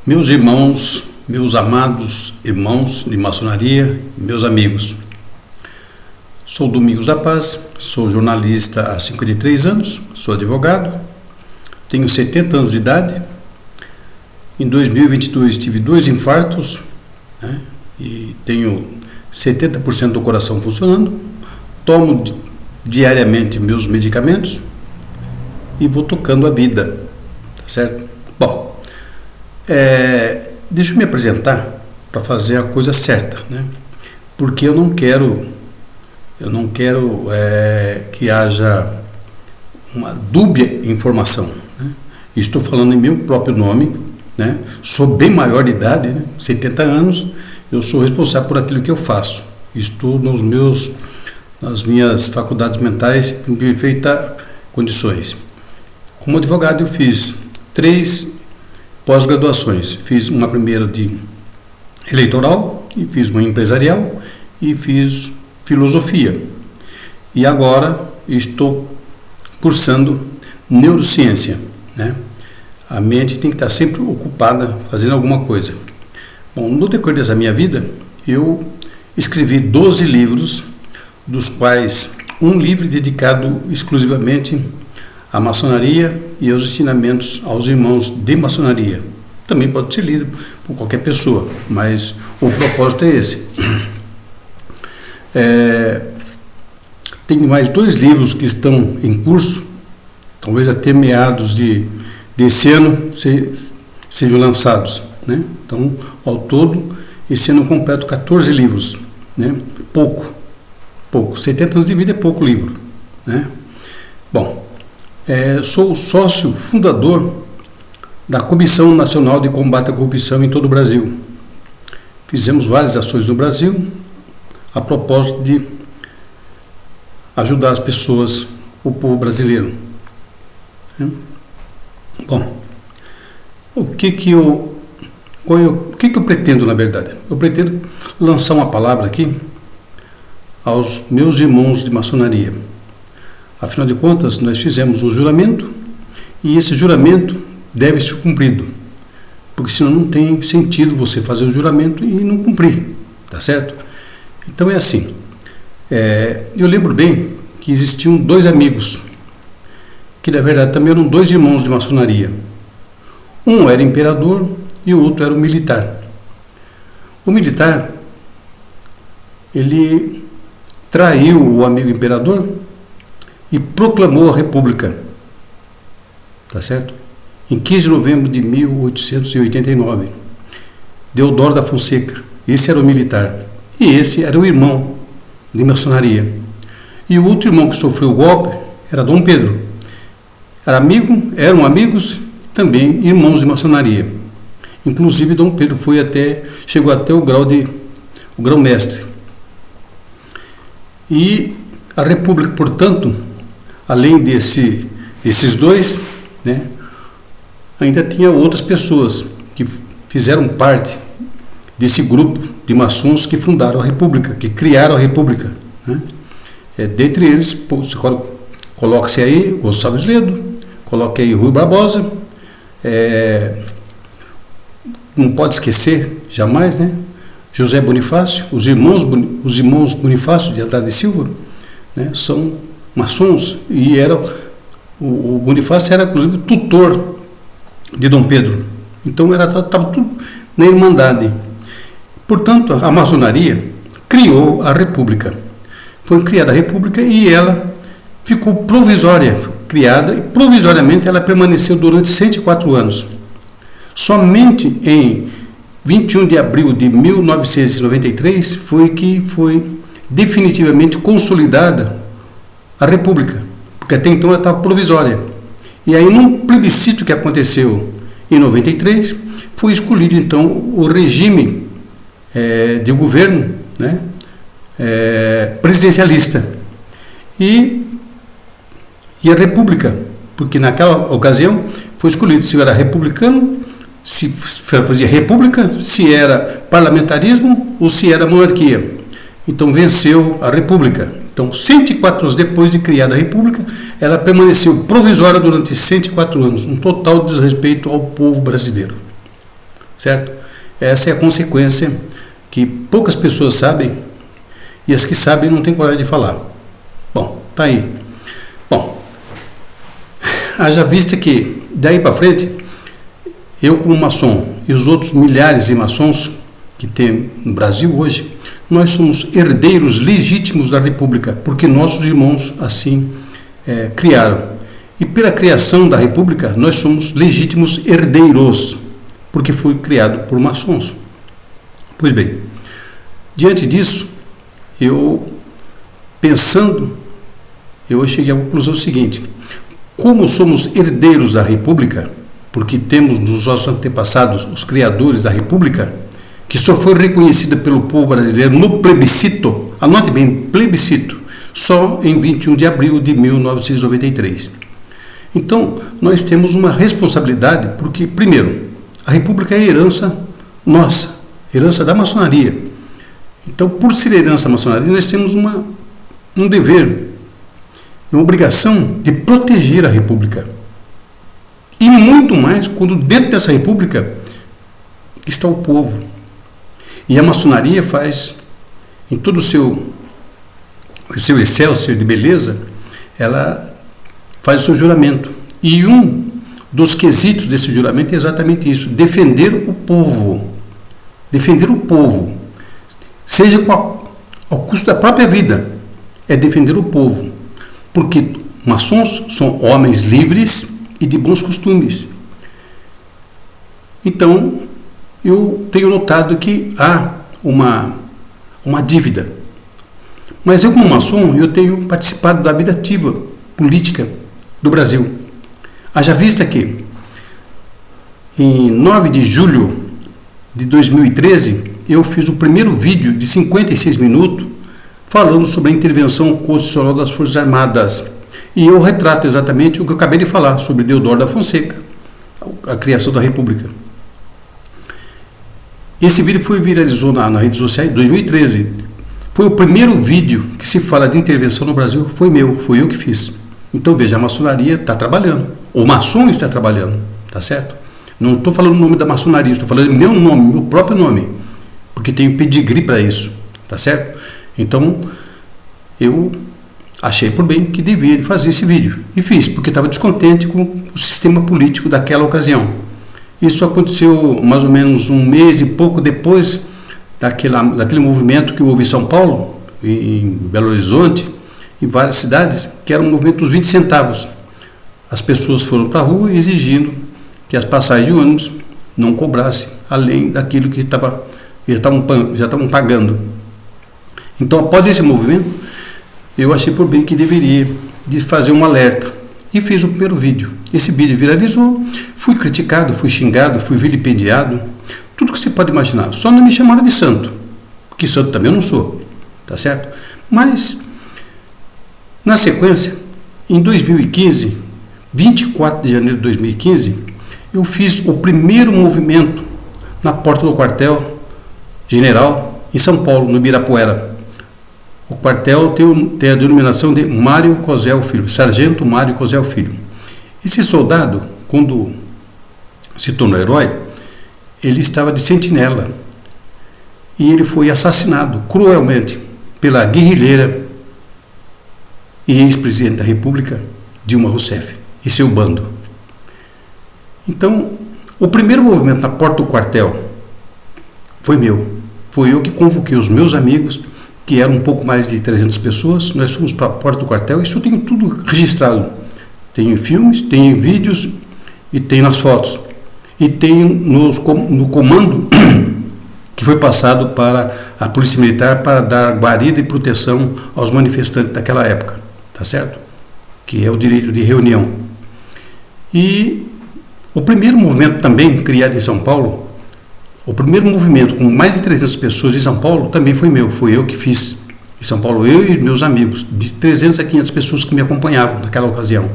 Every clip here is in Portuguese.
Meus irmãos, meus amados irmãos de maçonaria, meus amigos, sou Domingos da Paz, sou jornalista há 53 anos, sou advogado, tenho 70 anos de idade. Em 2022 tive 2 infartos, e tenho 70% do coração funcionando, tomo diariamente meus medicamentos e vou tocando a vida, tá certo? Bom, deixa eu me apresentar para fazer a coisa certa, porque eu não quero que haja uma dúbia informação, Estou falando em meu próprio nome, Sou bem maior de idade, 70 anos, eu sou responsável por aquilo que eu faço, estou nas minhas faculdades mentais em perfeitas condições. Como advogado eu fiz 3 pós-graduações, fiz uma primeira de eleitoral, e fiz uma empresarial, e fiz filosofia. E agora estou cursando neurociência, A mente tem que estar sempre ocupada fazendo alguma coisa. Bom, no decorrer da minha vida, eu escrevi 12 livros, dos quais um livro dedicado exclusivamente à maçonaria e aos ensinamentos aos irmãos de maçonaria. Também pode ser lido por qualquer pessoa, mas o propósito é esse. Tenho mais 2 livros que estão em curso, talvez até meados desse ano sejam lançados, Então, ao todo, esse ano eu completo 14 livros, Pouco, 70 anos de vida é pouco livro, Bom, sou sócio fundador da Comissão Nacional de Combate à Corrupção em todo o Brasil. Fizemos várias ações no Brasil a propósito de ajudar as pessoas, o povo brasileiro. Bom, o que eu pretendo, na verdade? Eu pretendo lançar uma palavra aqui aos meus irmãos de maçonaria. Afinal de contas, nós fizemos o juramento e esse juramento deve ser cumprido, porque senão não tem sentido você fazer o juramento e não cumprir, tá certo? Então é assim, eu lembro bem que existiam 2 amigos, que na verdade também eram 2 irmãos de maçonaria. Um era imperador e o outro era um militar. O militar, ele traiu o amigo imperador e proclamou a república, tá certo? Em 15 de novembro de 1889, Deodoro da Fonseca, esse era o militar, e esse era o irmão de maçonaria. E o outro irmão que sofreu o golpe era Dom Pedro. Eram amigos e também irmãos de maçonaria. Inclusive Dom Pedro chegou até o grão-mestre. E a república, portanto, além desses 2, ainda tinha outras pessoas que fizeram parte desse grupo de maçons que fundaram a república, que criaram a república. Dentre eles, coloca-se aí Gonçalves Ledo, coloque aí Rui Barbosa, não pode esquecer jamais, José Bonifácio, os irmãos Bonifácio de Andrade Silva, são maçons, e o Bonifácio era inclusive tutor de Dom Pedro, então estava tudo na irmandade. Portanto, a maçonaria criou a república, foi criada a república e ela ficou criada e provisoriamente ela permaneceu durante 104 anos. Somente em 21 de abril de 1993 foi definitivamente consolidada a república, porque até então ela estava provisória. E aí, num plebiscito que aconteceu em 93, foi escolhido então o regime de governo, presidencialista. E a república, porque naquela ocasião foi escolhido se era republicano, se fazia república, se era parlamentarismo ou se era monarquia. Então venceu a república. Então, 104 anos depois de criada a república, ela permaneceu provisória durante 104 anos, um total desrespeito ao povo brasileiro. certo? Essa é a consequência que poucas pessoas sabem, e as que sabem não têm coragem de falar. Bom, tá aí. Bom, haja vista que daí para frente, eu como maçom e os outros milhares de maçons que tem no Brasil hoje, nós somos herdeiros legítimos da República, porque nossos irmãos assim criaram. E pela criação da República, nós somos legítimos herdeiros, porque foi criado por maçons. Pois bem, diante disso, eu cheguei à conclusão seguinte: como somos herdeiros da República, porque temos nos nossos antepassados os criadores da República, que só foi reconhecida pelo povo brasileiro no plebiscito, anote bem, plebiscito, só em 21 de abril de 1993. Então, nós temos uma responsabilidade, porque, primeiro, a República é herança nossa, herança da maçonaria. Então, por ser herança da maçonaria, nós temos um dever, uma obrigação de proteger a República. E muito mais quando dentro dessa República está o povo. E a maçonaria faz, em todo o seu excelsior de beleza, ela faz o seu juramento. E um dos quesitos desse juramento é exatamente isso: defender o povo. Defender o povo. Seja ao custo da própria vida. É defender o povo. Porque maçons são homens livres e de bons costumes. Então, eu tenho notado que há uma dívida. Mas eu, como maçom, eu tenho participado da vida ativa política do Brasil. Haja vista que, em 9 de julho de 2013, eu fiz o primeiro vídeo de 56 minutos falando sobre a intervenção constitucional das Forças Armadas. E eu retrato exatamente o que eu acabei de falar sobre Deodoro da Fonseca, a criação da República. Esse vídeo viralizou na rede social em 2013. Foi o primeiro vídeo que se fala de intervenção no Brasil, foi eu que fiz. Então veja, a maçonaria está trabalhando, o maçom está trabalhando, tá certo? Não estou falando o nome da maçonaria, estou falando meu nome, meu próprio nome, porque tenho pedigree para isso, tá certo? Então eu achei por bem que devia fazer esse vídeo, e fiz, porque estava descontente com o sistema político daquela ocasião. Isso aconteceu mais ou menos um mês e pouco depois daquele movimento que houve em São Paulo, em Belo Horizonte, em várias cidades, que era o movimento dos 20 centavos. As pessoas foram para a rua exigindo que as passagens de ônibus não cobrassem além daquilo que já estavam pagando. Então, após esse movimento, eu achei por bem que deveria de fazer um alerta. E fiz o primeiro vídeo. Esse vídeo viralizou, fui criticado, fui xingado, fui vilipendiado, tudo que você pode imaginar. Só não me chamaram de santo, porque santo também eu não sou, tá certo? Mas, na sequência, em 2015, 24 de janeiro de 2015, eu fiz o primeiro movimento na porta do quartel general em São Paulo, no Ibirapuera. O quartel tem a denominação de Mário Cosel Filho, Sargento Mário Cosel Filho. Esse soldado, quando se tornou herói, ele estava de sentinela e ele foi assassinado cruelmente pela guerrilheira e ex-presidente da República, Dilma Rousseff, e seu bando. Então, o primeiro movimento na porta do quartel foi meu. Foi eu que convoquei os meus amigos, que eram um pouco mais de 300 pessoas. Nós fomos para a porta do quartel, isso eu tenho tudo registrado. Tem em filmes, tem em vídeos e tem nas fotos. E tem no comando que foi passado para a Polícia Militar para dar guarida e proteção aos manifestantes daquela época, tá certo? Que é o direito de reunião. E o primeiro movimento também criado em São Paulo, o primeiro movimento com mais de 300 pessoas em São Paulo também foi meu, foi eu que fiz. Em São Paulo, eu e meus amigos, de 300 a 500 pessoas que me acompanhavam naquela ocasião.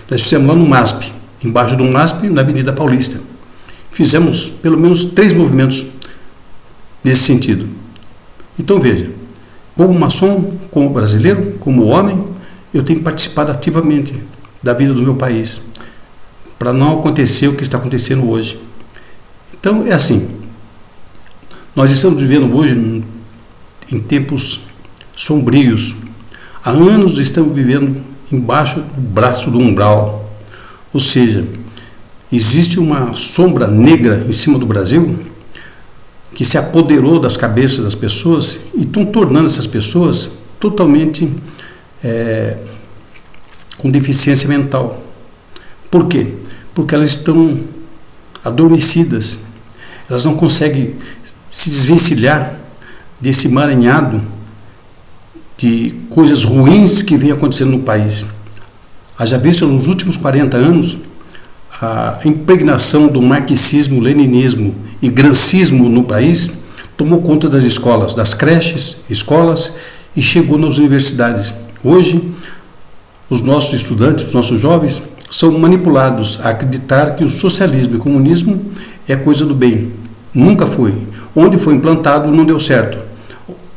Nós fizemos lá no MASP, embaixo do MASP, na Avenida Paulista. Fizemos pelo menos 3 movimentos nesse sentido. Então veja, como maçom, como brasileiro, como homem, eu tenho participado ativamente da vida do meu país, para não acontecer o que está acontecendo hoje. Então é assim, Nós estamos vivendo hoje em tempos sombrios. Há anos estamos vivendo embaixo do braço do umbral. Ou seja, existe uma sombra negra em cima do Brasil que se apoderou das cabeças das pessoas e estão tornando essas pessoas totalmente com deficiência mental. Por quê? Porque elas estão adormecidas. Elas não conseguem se desvencilhar desse emaranhado de coisas ruins que vem acontecendo no país. Haja visto nos últimos 40 anos a impregnação do marxismo, leninismo e gramscismo no país tomou conta das escolas, das creches, escolas e chegou nas universidades. Hoje, os nossos estudantes, os nossos jovens, são manipulados a acreditar que o socialismo e o comunismo é coisa do bem. Nunca foi. Onde foi implantado não deu certo.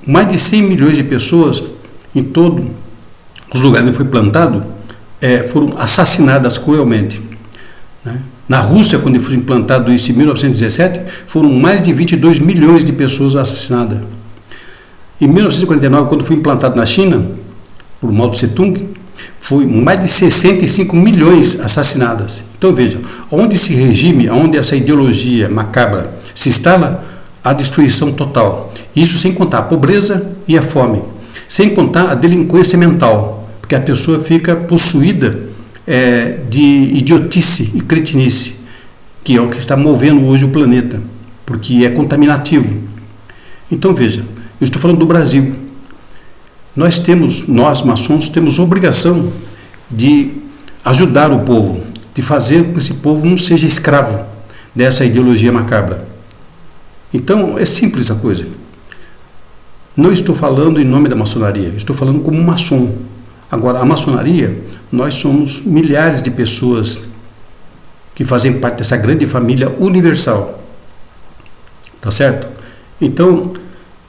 Mais de 100 milhões de pessoas em todos os lugares onde foi plantado foram assassinadas cruelmente. Né? Na Rússia, quando foi implantado isso em 1917, foram mais de 22 milhões de pessoas assassinadas. Em 1949, quando foi implantado na China, por Mao Tse Tung, foi mais de 65 milhões assassinadas. Então veja, onde esse regime, onde essa ideologia macabra se instala, a destruição total. Isso sem contar a pobreza e a fome, sem contar a delinquência mental, porque a pessoa fica possuída de idiotice e cretinice, que é o que está movendo hoje o planeta, porque é contaminativo. Então veja, eu estou falando do Brasil. Nós maçons, temos obrigação de ajudar o povo, de fazer com que esse povo não seja escravo dessa ideologia macabra. Então, é simples a coisa. Não estou falando em nome da maçonaria, estou falando como maçom. Agora, a maçonaria, nós somos milhares de pessoas que fazem parte dessa grande família universal. Tá certo? Então,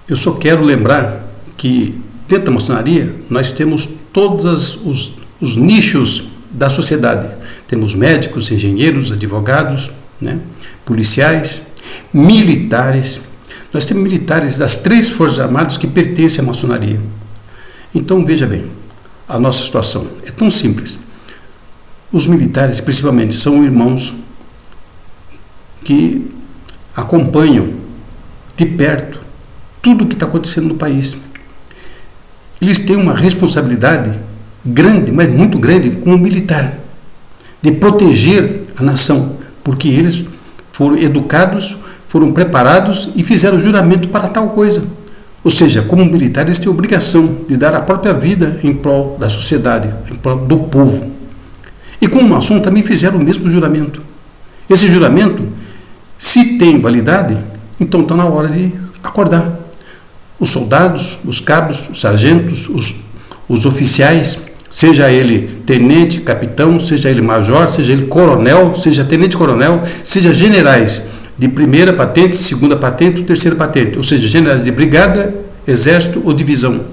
eu só quero lembrar que dentro da maçonaria, nós temos todos os nichos da sociedade. Temos médicos, engenheiros, advogados, né, policiais, militares. Nós temos militares das 3 Forças Armadas que pertencem à maçonaria. Então, veja bem, a nossa situação é tão simples. Os militares, principalmente, são irmãos que acompanham de perto tudo o que está acontecendo no país. Eles têm uma responsabilidade grande, mas muito grande, como militar, de proteger a nação, porque eles foram educados, foram preparados e fizeram juramento para tal coisa. Ou seja, como militares, eles têm obrigação de dar a própria vida em prol da sociedade, em prol do povo. E como maçom também fizeram o mesmo juramento. Esse juramento, se tem validade, então está na hora de acordar. Os soldados, os cabos, os sargentos, os oficiais, seja ele tenente, capitão, seja ele major, seja ele coronel, seja tenente-coronel, seja generais de primeira patente, segunda patente ou terceira patente, ou seja, generais de brigada, exército ou divisão.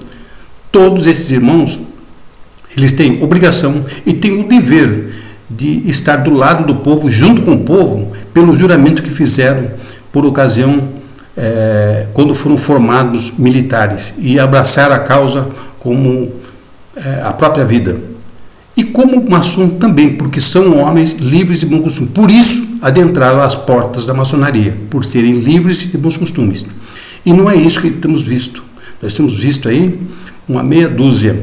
Todos esses irmãos, eles têm obrigação e têm o dever de estar do lado do povo, junto com o povo, pelo juramento que fizeram por ocasião quando foram formados militares e abraçar a causa como a própria vida. E como maçom também, porque são homens livres e bons costumes. Por isso, adentraram as portas da maçonaria, por serem livres e de bons costumes. E não é isso que temos visto. Nós temos visto aí uma meia dúzia,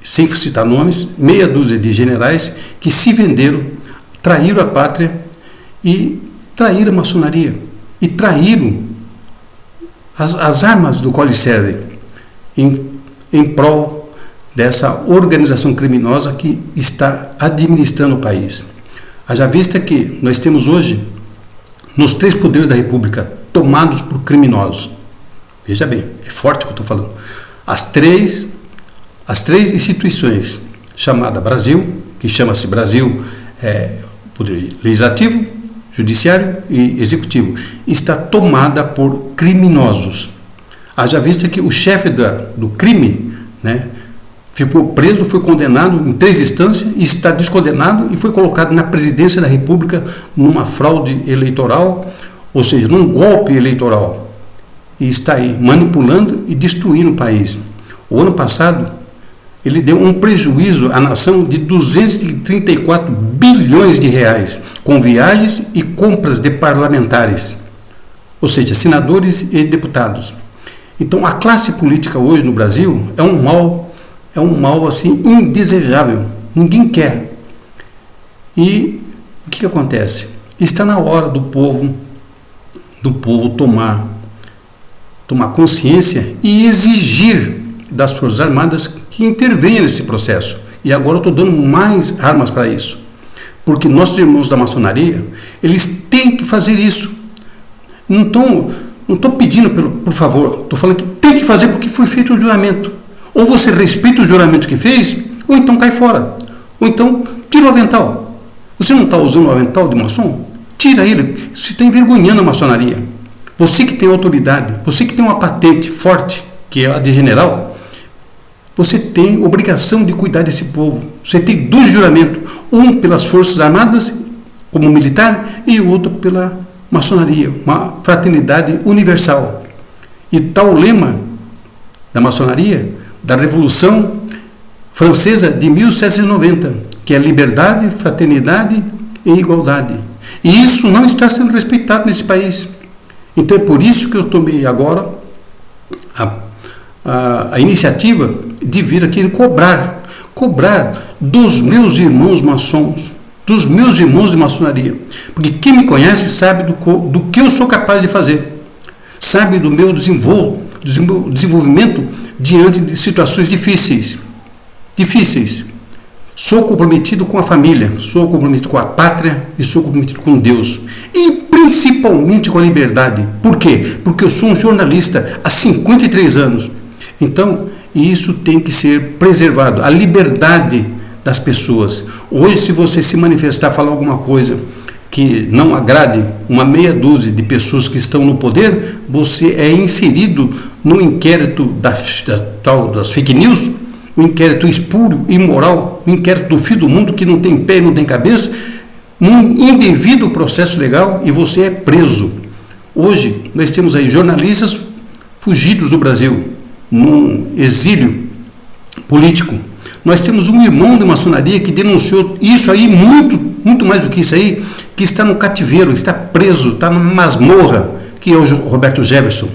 sem citar nomes, meia dúzia de generais que se venderam, traíram a pátria e traíram a maçonaria. E traíram as armas do qual eles servem em prol dessa organização criminosa que está administrando o país. Haja vista que nós temos hoje, nos 3 poderes da República, tomados por criminosos. Veja bem, é forte o que eu estou falando. As três instituições, chamada Brasil, que chama-se Brasil, Poder Legislativo, Judiciário e Executivo, está tomada por criminosos. Haja vista que o chefe do crime, né, ficou preso, foi condenado em 3 instâncias, e está descondenado e foi colocado na presidência da República numa fraude eleitoral, ou seja, num golpe eleitoral. e está aí manipulando e destruindo o país. O ano passado, ele deu um prejuízo à nação de 234 bilhões de reais, com viagens e compras de parlamentares, ou seja, senadores e deputados. Então, a classe política hoje no Brasil é um mal assim indesejável. Ninguém quer. E o que acontece? Está na hora do povo tomar consciência e exigir das Forças Armadas que intervenham nesse processo. E agora eu estou dando mais armas para isso. Porque nossos irmãos da maçonaria, eles têm que fazer isso. Não estou pedindo, por favor, estou falando que tem que fazer porque foi feito o juramento. Ou você respeita o juramento que fez, ou então cai fora. Ou então tira o avental. Você não está usando o avental de maçom? Tira ele. Você está envergonhando a maçonaria. Você que tem autoridade, você que tem uma patente forte, que é a de general, você tem obrigação de cuidar desse povo. Você tem dois juramentos, um pelas Forças Armadas, como militar, e o outro pela maçonaria, uma fraternidade universal. E tal o lema da maçonaria, da Revolução Francesa de 1790, que é liberdade, fraternidade e igualdade. E isso não está sendo respeitado nesse país. Então é por isso que eu tomei agora a iniciativa de vir aqui cobrar dos meus irmãos maçons, dos meus irmãos de maçonaria. Porque quem me conhece sabe do que eu sou capaz de fazer, sabe do meu desenvolvimento diante de situações difíceis. Sou comprometido com a família, sou comprometido com a pátria e sou comprometido com Deus. E principalmente com a liberdade. Por quê? Porque eu sou um jornalista há 53 anos. Então, isso tem que ser preservado. A liberdade das pessoas. Hoje, se você se manifestar, falar alguma coisa que não agrade uma meia dúzia de pessoas que estão no poder, você é inserido no inquérito das fake news, o inquérito espúrio, imoral, o inquérito do fim do mundo que não tem pé e não tem cabeça, num indevido processo legal, e você é preso. Hoje, nós temos aí jornalistas fugidos do Brasil, num exílio político. Nós temos um irmão de maçonaria que denunciou isso aí, muito mais do que isso aí, que está no cativeiro, está preso, está numa masmorra, que é o Roberto Jefferson.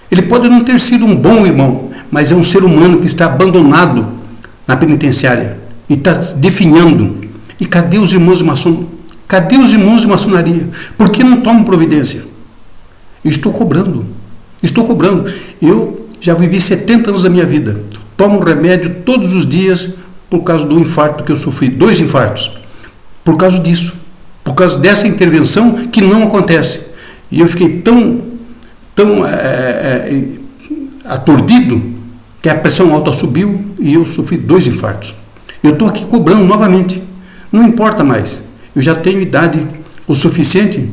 Ele pode não ter sido um bom irmão, mas é um ser humano que está abandonado na penitenciária e está definhando. E cadê os irmãos de maçom? Cadê os irmãos de maçonaria? Por que não tomam providência? Eu estou cobrando. Eu já vivi 70 anos da minha vida. Tomo remédio todos os dias por causa do infarto que eu sofri. 2 infartos. Por causa disso. Por causa dessa intervenção que não acontece. E eu fiquei tão aturdido que a pressão alta subiu e eu sofri 2 infartos. Eu estou aqui cobrando novamente. Não importa mais. Eu já tenho idade o suficiente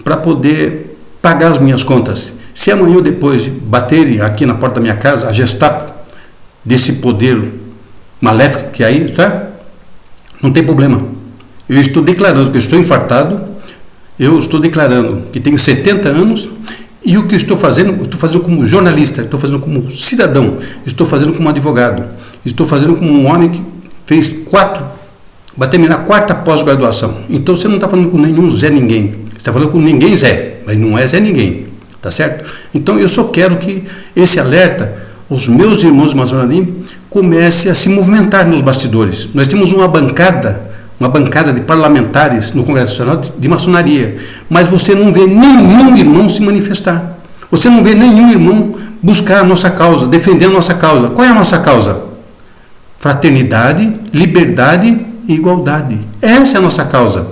para poder pagar as minhas contas. Se amanhã ou depois baterem aqui na porta da minha casa a Gestapo desse poder maléfico que aí está, não tem problema. Eu estou declarando que eu estou infartado, eu estou declarando que tenho 70 anos e o que eu estou fazendo como jornalista, estou fazendo como cidadão, estou fazendo como advogado, estou fazendo como um homem que fez vai terminar a 4ª pós-graduação. Então você não está falando com nenhum Zé Ninguém, você está falando com ninguém Zé, mas não é Zé Ninguém, tá certo? Então eu só quero que esse alerta, os meus irmãos de maçonaria, comece a se movimentar nos bastidores. Nós temos uma bancada de parlamentares no Congresso Nacional de maçonaria, mas você não vê nenhum irmão se manifestar. Você não vê nenhum irmão buscar a nossa causa, defender a nossa causa. Qual é a nossa causa? Fraternidade, liberdade e igualdade. Essa é a nossa causa.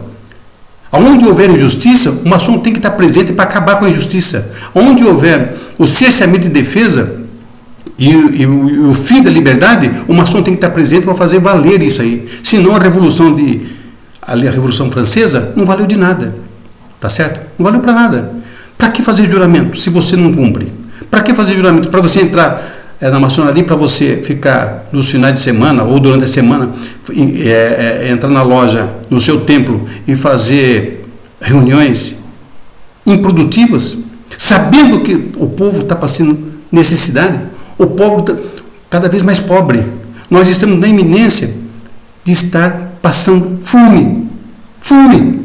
Onde houver injustiça, o maçom tem que estar presente para acabar com a injustiça. Onde houver o cerceamento de defesa e o fim da liberdade, o maçom tem que estar presente para fazer valer isso aí. Senão a Revolução Francesa não valeu de nada. Tá certo? Não valeu para nada. Para que fazer juramento se você não cumpre? Para que fazer juramento? Para você entrar na maçonaria, para você ficar nos finais de semana ou durante a semana, entrar na loja, no seu templo e fazer reuniões improdutivas? sabendo que o povo está passando necessidade, o povo está cada vez mais pobre. Nós estamos na iminência de estar passando fome. Fome.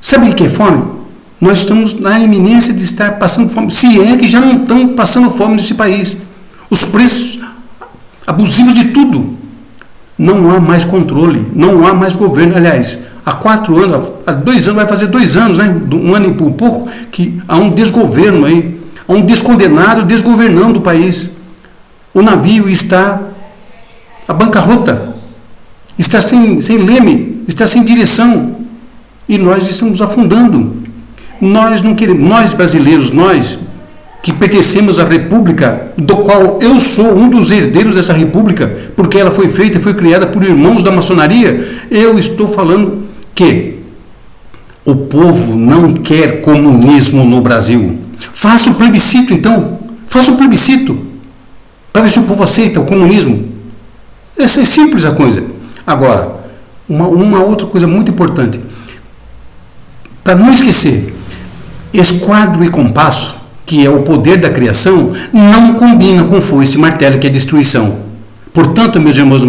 Sabe o que é fome? Nós estamos na iminência de estar passando fome. Se é que já não estamos passando fome nesse país. Os preços abusivos de tudo. Não há mais controle, não há mais governo. Aliás, há 4 anos, há 2 anos, vai fazer 2 anos, né? 1 ano e pouco, que há um desgoverno aí, há um descondenado desgovernando o país. O navio está à bancarrota, está sem leme, está sem direção, e nós estamos afundando. Nós não queremos, nós brasileiros, nós que pertencemos à República, do qual eu sou um dos herdeiros dessa República, porque ela foi feita e foi criada por irmãos da maçonaria, eu estou falando que o povo não quer comunismo no Brasil. Faça o plebiscito, então. Faça o plebiscito para ver se o povo aceita o comunismo. É simples a coisa. Agora, uma outra coisa muito importante, para não esquecer, esquadro e compasso, que é o poder da criação, não combina com foice e martelo, que é destruição. Portanto, meus irmãos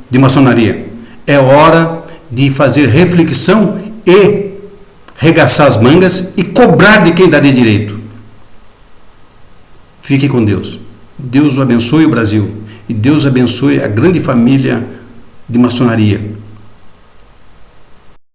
de maçonaria, é hora de fazer reflexão e regaçar as mangas e cobrar de quem dá de direito. Fique com Deus. Deus o abençoe o Brasil e Deus abençoe a grande família de maçonaria.